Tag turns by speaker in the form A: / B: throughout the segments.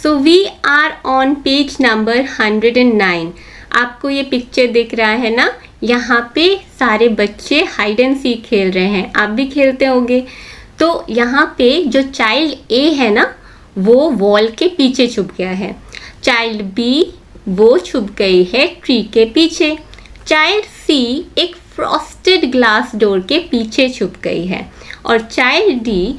A: So we are on page number 109। आपको ये picture दिख रहा है ना, यहाँ पे सारे बच्चे हाइड एंड सीक खेल रहे हैं, आप भी खेलते होंगे। तो यहाँ पे जो चाइल्ड ए है ना, वो वॉल के पीछे छुप गया है। चाइल्ड बी वो छुप गई है ट्री के पीछे। चाइल्ड सी एक फ्रॉस्टेड ग्लास डोर के पीछे छुप गई है और चाइल्ड डी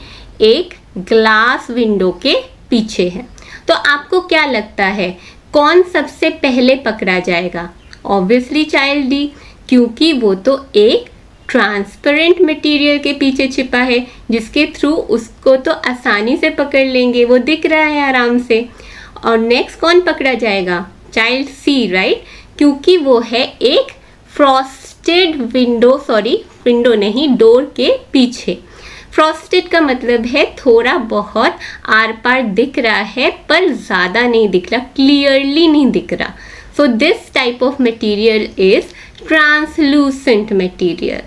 A: एक ग्लास विंडो के पीछे है। तो आपको क्या लगता है कौन सबसे पहले पकड़ा जाएगा? ऑब्वियसली चाइल्ड डी, क्योंकि वो तो एक ट्रांसपेरेंट मटेरियल के पीछे छिपा है जिसके थ्रू उसको तो आसानी से पकड़ लेंगे, वो दिख रहा है आराम से। और नेक्स्ट कौन पकड़ा जाएगा? चाइल्ड सी, राइट, क्योंकि वो है एक फ्रॉस्टेड विंडो नहीं, डोर के पीछे। फ्रॉस्टेड का मतलब है थोड़ा बहुत आर पार दिख रहा है पर ज़्यादा नहीं दिख रहा, क्लियरली नहीं दिख रहा। So this type of material is translucent material.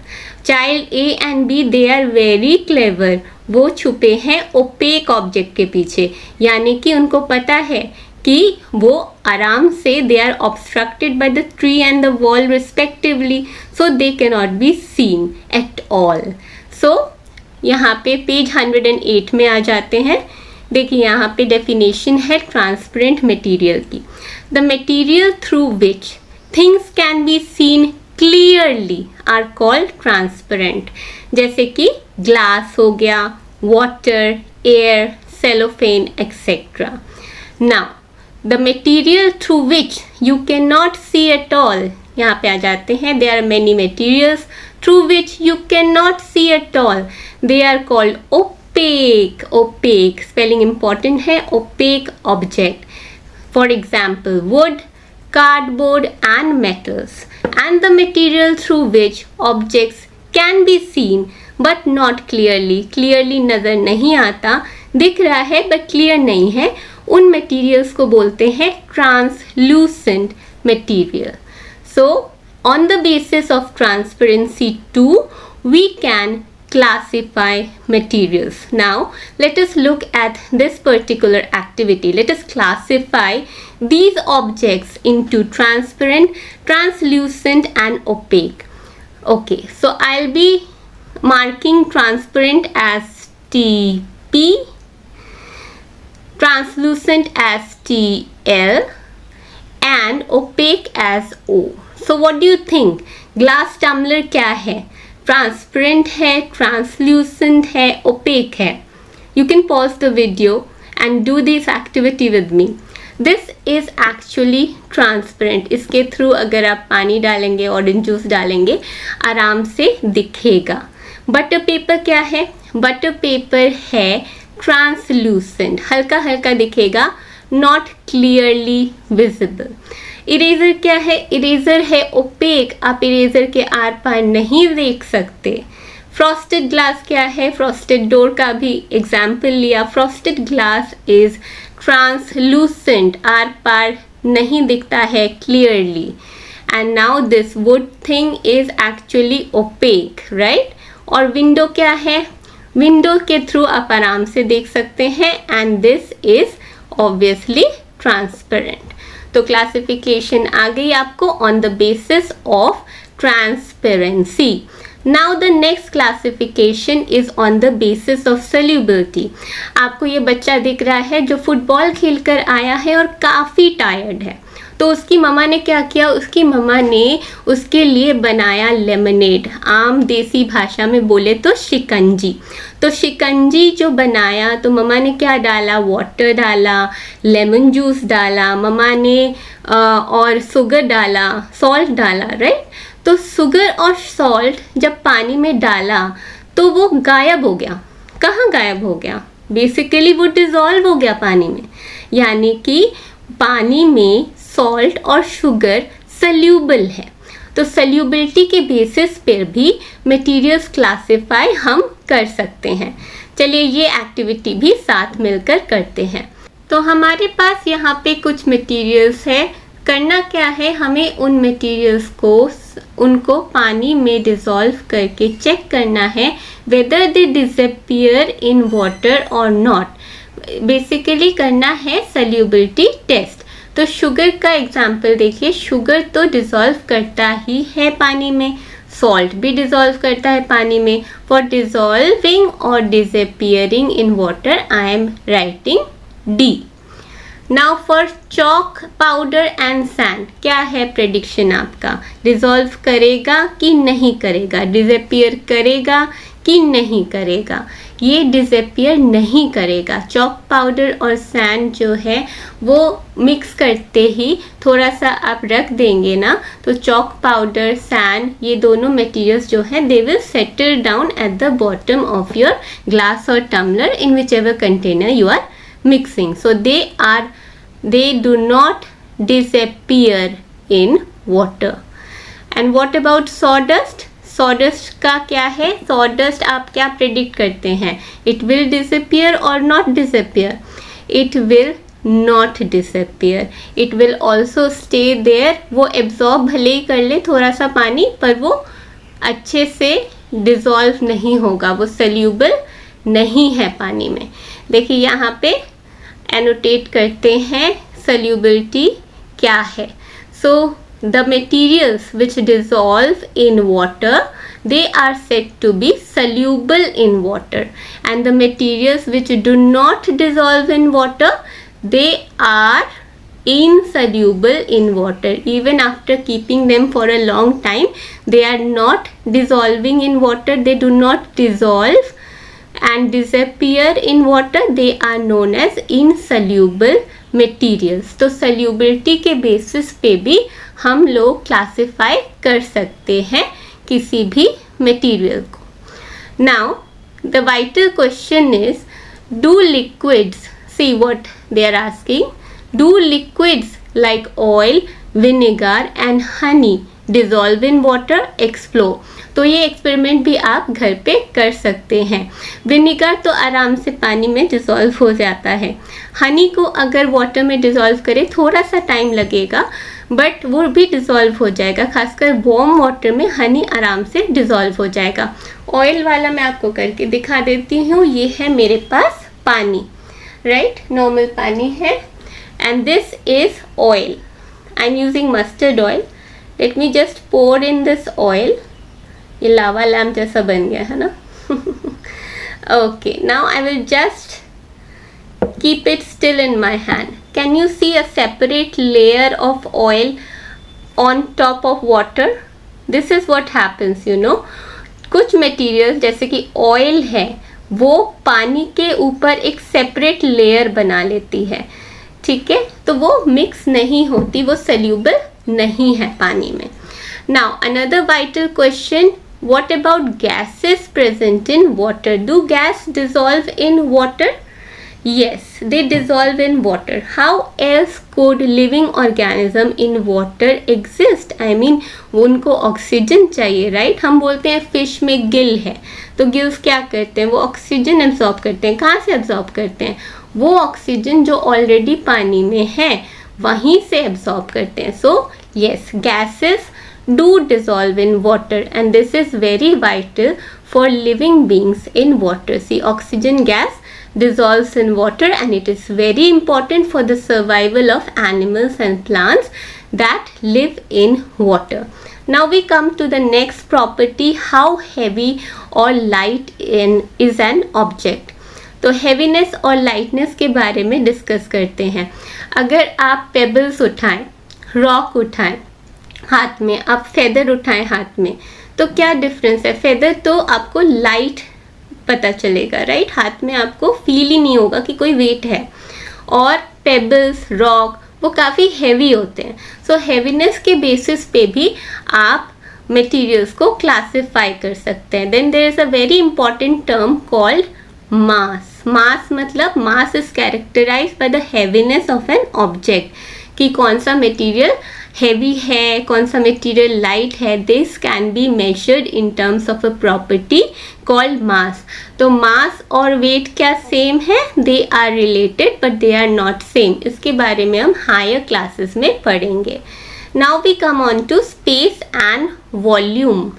A: Child A and B they are very clever, वो छुपे हैं ओपेक ऑब्जेक्ट के पीछे, यानी कि उनको पता है कि वो आराम से they are obstructed by the tree and the wall respectively, so they can not be seen at all. So यहाँ पे पेज 108 में आ जाते हैं। देखिए यहाँ पे डेफिनेशन है ट्रांसपेरेंट मटेरियल की। The material through which things can be seen clearly are called transparent. जैसे कि ग्लास हो गया, water, air, cellophane etcetera. Now the material through which you can not see at all, यहाँ पे आ जाते हैं। There are many materials through which you cannot see at all. They are called opaque. Opaque spelling important है, opaque object. For example, wood, cardboard and metals. And the material through which objects can be seen but not clearly. Clearly नज़र नहीं आता, दिख रहा है but clear नहीं है, उन materials को बोलते हैं translucent material. So on the basis of transparency too, we can classify materials. Now let us look at this particular activity. Let us classify these objects into transparent, translucent and opaque. Okay, so I'll be marking transparent as TP, translucent as TL and opaque as O. So what do you think? Glass tumbler क्या है? Transparent है, translucent है, OPEC है? You can pause the video and do this activity with me. This is actually transparent. इसके through अगर आप पानी डालेंगे, ऑरेंज जूस डालेंगे, आराम से दिखेगा। बटर पेपर क्या है? बटर पेपर है ट्रांसल्यूसेंट, हल्का हल्का दिखेगा, नॉट क्लियरली विजिबल। इरेजर क्या है? इरेजर है ओपेक, आप इरेजर के आर पार नहीं देख सकते। फ्रॉस्टेड ग्लास क्या है? फ्रॉस्टेड डोर का भी एग्जाम्पल लिया। फ्रॉस्टेड ग्लास इज ट्रांसलूसेंट, आर पार नहीं दिखता है clearly. And now this wood thing is actually opaque, right? और विंडो क्या है? विंडो के थ्रू आप आराम से देख सकते हैं and this is obviously transparent. तो क्लासिफिकेशन आ गई आपको on the basis of transparency. Now the next classification is on the basis of solubility. आपको ये बच्चा दिख रहा है जो फुटबॉल खेलकर आया है और काफ़ी टायर्ड है, तो उसकी मम्मा ने क्या किया? उसकी मम्मा ने उसके लिए बनाया लेमनेड, आम देसी भाषा में बोले तो शिकंजी। तो शिकंजी जो बनाया तो मम्मा ने क्या डाला? वाटर डाला, लेमन जूस डाला, मम्मा ने और शुगर डाला, सॉल्ट डाला, राइट? तो शुगर और सॉल्ट जब पानी में डाला तो वो गायब हो गया। कहाँ गायब हो गया? बेसिकली वो डिज़ोल्व हो गया पानी में, यानी कि पानी में सॉल्ट और शुगर सल्यूबल है। तो सल्यूबिलिटी के बेसिस पर भी मटेरियल्स क्लासिफाई हम कर सकते हैं। चलिए ये एक्टिविटी भी साथ मिलकर करते हैं। तो हमारे पास यहाँ पे कुछ मटेरियल्स है। करना क्या है? हमें उन मटेरियल्स को उनको पानी में डिज़ोल्व करके चेक करना है whether they disappear in water और नॉट। बेसिकली करना है सल्यूबिलिटी टेस्ट। तो शुगर का एग्जाम्पल देखिए, शुगर तो डिसॉल्व करता ही है पानी में, सॉल्ट भी डिसॉल्व करता है पानी में। फॉर डिसॉल्विंग और disappearing in water I am writing D. Now for chalk powder and sand, क्या है प्रेडिक्शन आपका? डिसॉल्व करेगा कि नहीं करेगा, डिसअपियर करेगा कि नहीं करेगा? ये डिसअपियर नहीं करेगा। चॉक पाउडर और सैंड जो है वो मिक्स करते ही थोड़ा सा आप रख देंगे ना, तो चॉक पाउडर, सैंड, ये दोनों मटेरियल्स जो है they will settle down at the bottom of your glass और tumbler in whichever container you are mixing. So they do not disappear in water. And what about sawdust? sawdust का क्या है? sawdust आप क्या predict करते हैं? It will disappear or not disappear? It will not disappear. It will also stay there. वो absorb भले ही कर ले थोड़ा सा पानी, पर वो अच्छे से dissolve नहीं होगा, वो soluble नहीं है पानी में। देखिए यहाँ पे एनोटेट करते हैं solubility क्या है। So the materials which dissolve in water, they are said to be soluble in water, and the materials which do not dissolve in water, they are insoluble in water. Even after keeping them for a long time, they are not dissolving in water, they do not dissolve and disappear in water. They are known as insoluble materials. तो solubility के basis पे भी हम लोग classify कर सकते हैं किसी भी मटेरियल को। Now the vital question is, do liquids, see what they are asking, do liquids like oil, vinegar and honey dissolve in water? Explore. तो ये एक्सपेरिमेंट भी आप घर पे कर सकते हैं। विनेगर तो आराम से पानी में डिसॉल्व हो जाता है। हनी को अगर वाटर में डिसॉल्व करें थोड़ा सा टाइम लगेगा, बट वो भी डिसॉल्व हो जाएगा। खासकर वार्म वाटर में हनी आराम से डिसॉल्व हो जाएगा। ऑयल वाला मैं आपको करके दिखा देती हूँ। ये है मेरे पास पानी, राइट, नॉर्मल पानी है, and this is oil. I am using mustard oil. Let me just pour in this oil. ये लावा लैम्प जैसा बन गया है ना। Okay, now I will just keep it still in my hand. Can you see a separate layer of oil on top of water? This is what happens, you know. कुछ materials जैसे कि oil है, वो पानी के ऊपर एक separate layer बना लेती है, ठीक है? तो वो mix नहीं होती, वो soluble नहीं है पानी में। Now another vital question, what about gases present in water? Do gas dissolve in water? Yes, they dissolve in water. How else could living organism in water exist? I mean, उनको oxygen चाहिए, right? हम बोलते हैं fish में गिल है, तो gills क्या करते हैं? वो ऑक्सीजन एब्जॉर्ब करते हैं। कहाँ से एब्जॉर्ब करते हैं? वो ऑक्सीजन जो ऑलरेडी पानी में है वहीं से एब्जॉर्ब करते हैं। सो yes, gases do dissolve in water, and this is very vital for living beings in water. See, oxygen gas dissolves in water, and it is very important for the survival of animals and plants that live in water. Now we come to the next property, how heavy or light is an object. तो heaviness और lightness के बारे में discuss करते हैं। अगर आप pebbles उठाएं, रॉक उठाएं हाथ में, आप फेदर उठाएं हाथ में, तो क्या डिफरेंस है? फेदर तो आपको लाइट पता चलेगा, राइट? हाथ में आपको फील ही नहीं होगा कि कोई वेट है। और पेबल्स, रॉक, वो काफ़ी हैवी होते हैं। सो हैवीनेस के बेसिस पे भी आप मटेरियल्स को क्लासिफाई कर सकते हैं। Then there is a very important term called mass. Mass मतलब mass is characterized by the heaviness of an object, कि कौन सा मटेरियल हैवी है, कौन सा मटेरियल लाइट है। This can be measured in terms of a property called mass. तो mass और वेट क्या सेम है? They are related but they are not same. इसके बारे में हम हायर क्लासेस में पढ़ेंगे। Now we come on to space and volume.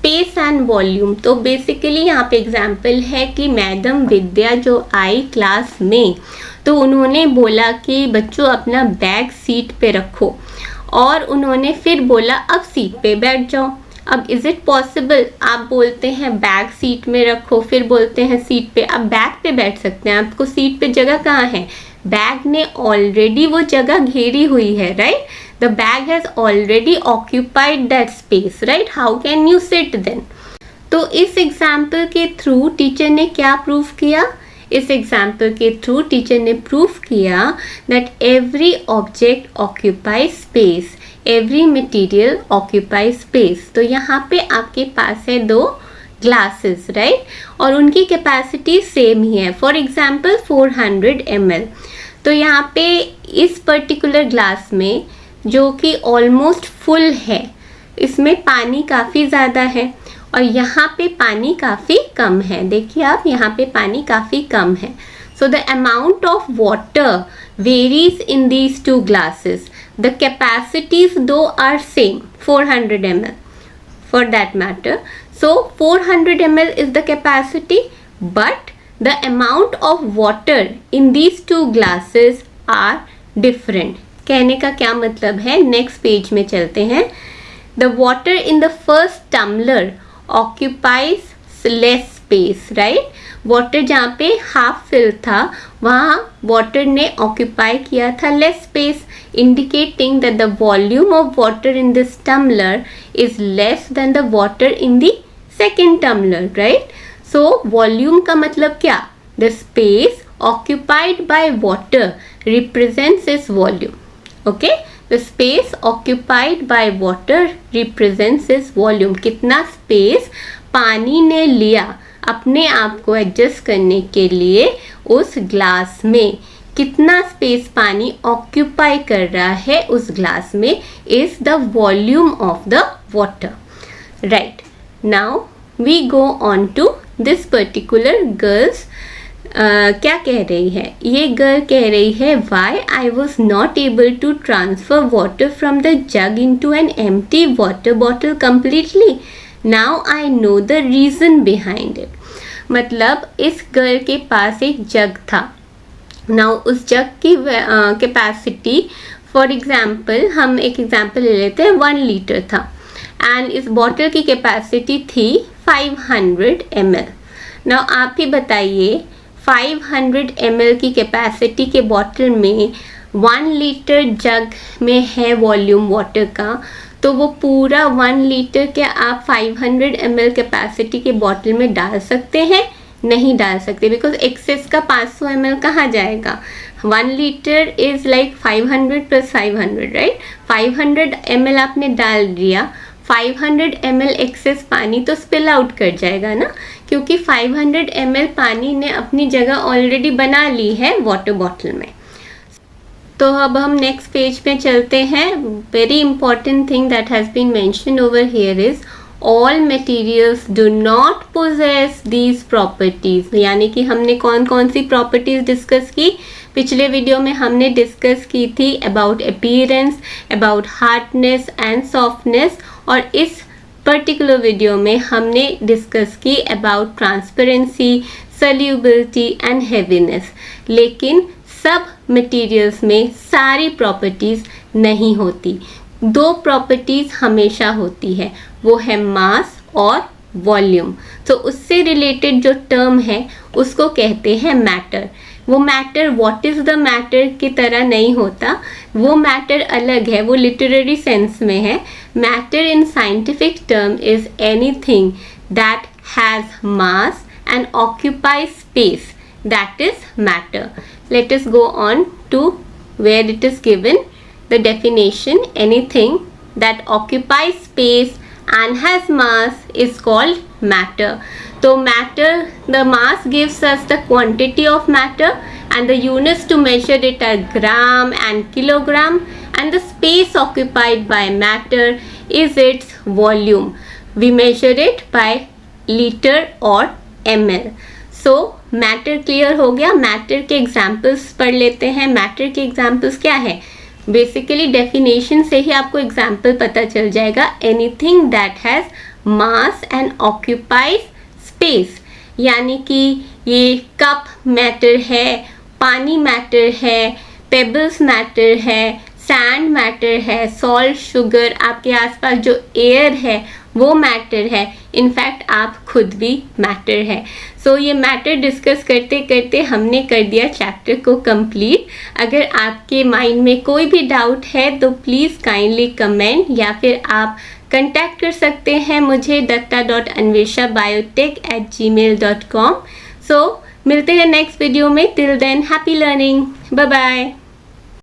A: Space and volume, तो बेसिकली यहाँ पे एग्जाम्पल है कि मैडम विद्या जो आई क्लास में, तो उन्होंने बोला कि बच्चों अपना बैग सीट पे रखो, और उन्होंने फिर बोला अब सीट पे बैठ जाओ। अब इज़ इट पॉसिबल आप बोलते हैं बैग सीट में रखो, फिर बोलते हैं सीट पे, आप बैग पे बैठ सकते हैं, आपको सीट पे जगह कहाँ है? बैग ने ऑलरेडी वो जगह घेरी हुई है, right? The bag has already occupied that space, right? How can you sit then? तो इस एग्जाम्पल के थ्रू टीचर ने क्या प्रूव किया? इस एग्जाम्पल के थ्रू टीचर ने प्रूव किया that every object occupies space, every material occupies space. तो यहाँ पे आपके पास है दो ग्लासेस, राइट? और उनकी कैपेसिटी सेम ही है, फॉर एग्जाम्पल 400 ml। तो यहाँ पे इस पर्टिकुलर ग्लास में जो कि ऑलमोस्ट फुल है, इसमें पानी काफ़ी ज़्यादा है और यहाँ पे पानी काफ़ी कम है। देखिए आप, यहाँ पे पानी काफ़ी कम है। So the amount of water varies in these two glasses, the capacities दो are same, 400 ml for that matter. So 400 ml is the capacity, but the amount of water in these two glasses are different. कहने का क्या मतलब है? Next page में चलते हैं। The water in the first tumbler occupies less space, right? Water जहाँ पे हाफ फिल था वहाँ वाटर ने ऑक्यूपाई किया था less space, indicating that the volume of water in this tumbler is less than the water in the second tumbler, right? So volume का मतलब क्या? The space occupied by water represents is volume. Okay, the space occupied by water represents is volume. कितना space पानी ने लिया अपने आप को एडजस्ट करने के लिए उस ग्लास में, कितना स्पेस पानी ऑक्यूपाई कर रहा है उस ग्लास में, is the volume of the water, right? Now we go on to this particular girls. क्या कह रही है ये गर्ल? कह रही है why I was not able to transfer water from the jug into an empty water bottle completely, now I know the reason behind it. मतलब इस गर्ल के पास एक जग था। नाउ उस जग की कैपेसिटी, फॉर एग्जाम्पल हम एक एग्जाम्पल ले लेते हैं, 1 लीटर था एंड इस बॉटल की कैपेसिटी थी 500 ml। नाउ आप ही बताइए 500 ml की कैपेसिटी के बॉटल में 1 लीटर जग में है वॉल्यूम वाटर का, तो वो पूरा 1 लीटर क्या आप 500 ml कैपेसिटी के बॉटल में डाल सकते हैं? नहीं डाल सकते, बिकॉज एक्सेस का 500 ml कहाँ जाएगा? 1 litre is like 500 + 500, right? 500 ml आपने डाल दिया, 500 ml एक्सेस पानी तो स्पिल आउट कर जाएगा ना, क्योंकि 500 ml पानी ने अपनी जगह ऑलरेडी बना ली है वाटर बॉटल में। तो अब हम नेक्स्ट पेज पे चलते हैं। Very important thing that has been mentioned over here is all materials do not possess these properties. यानी कि हमने कौन कौन सी प्रॉपर्टीज डिस्कस की? पिछले वीडियो में हमने डिस्कस की थी about appearance, about hardness and softness, और इस पर्टिकुलर वीडियो में हमने डिस्कस की अबाउट ट्रांसपेरेंसी, सल्यूबिलिटी एंड हेवीनेस। लेकिन सब मटेरियल्स में सारी प्रॉपर्टीज़ नहीं होती। 2 प्रॉपर्टीज़ हमेशा होती है, वो है मास और वॉल्यूम। तो उससे रिलेटेड जो टर्म है उसको कहते हैं मैटर। वो matter what is the matter की तरह नहीं होता, वो मैटर अलग है, वो लिटरेरी सेंस में है। Matter in scientific term is anything that has mass and occupies space, that is matter. Let us go on to where it is given the definition. Anything that occupies space and has mass is called matter. So matter, the mass gives us the quantity of matter and the units to measure it are gram and kilogram, and the space occupied by matter is its volume. We measure it by liter or ml. So matter clear हो गया। Matter के examples पढ़ लेते हैं। Matter के examples क्या है? Basically definition से ही आपको एग्जाम्पल पता चल जाएगा। Anything that has mass and occupies space, यानी कि ये कप मैटर है, पानी मैटर है, पेबल्स मैटर है, सैंड मैटर है, सॉल्ट, शुगर, आपके आसपास जो एयर है वो मैटर है, इनफैक्ट आप खुद भी मैटर है। सो ये मैटर डिस्कस करते करते हमने कर दिया चैप्टर को कंप्लीट। अगर आपके माइंड में कोई भी डाउट है तो प्लीज़ काइंडली कमेंट या फिर आप कंटैक्ट कर सकते हैं मुझे datta.anveshabiotech@gmail.com। सो मिलते हैं नेक्स्ट वीडियो में। Till then happy learning, bye bye.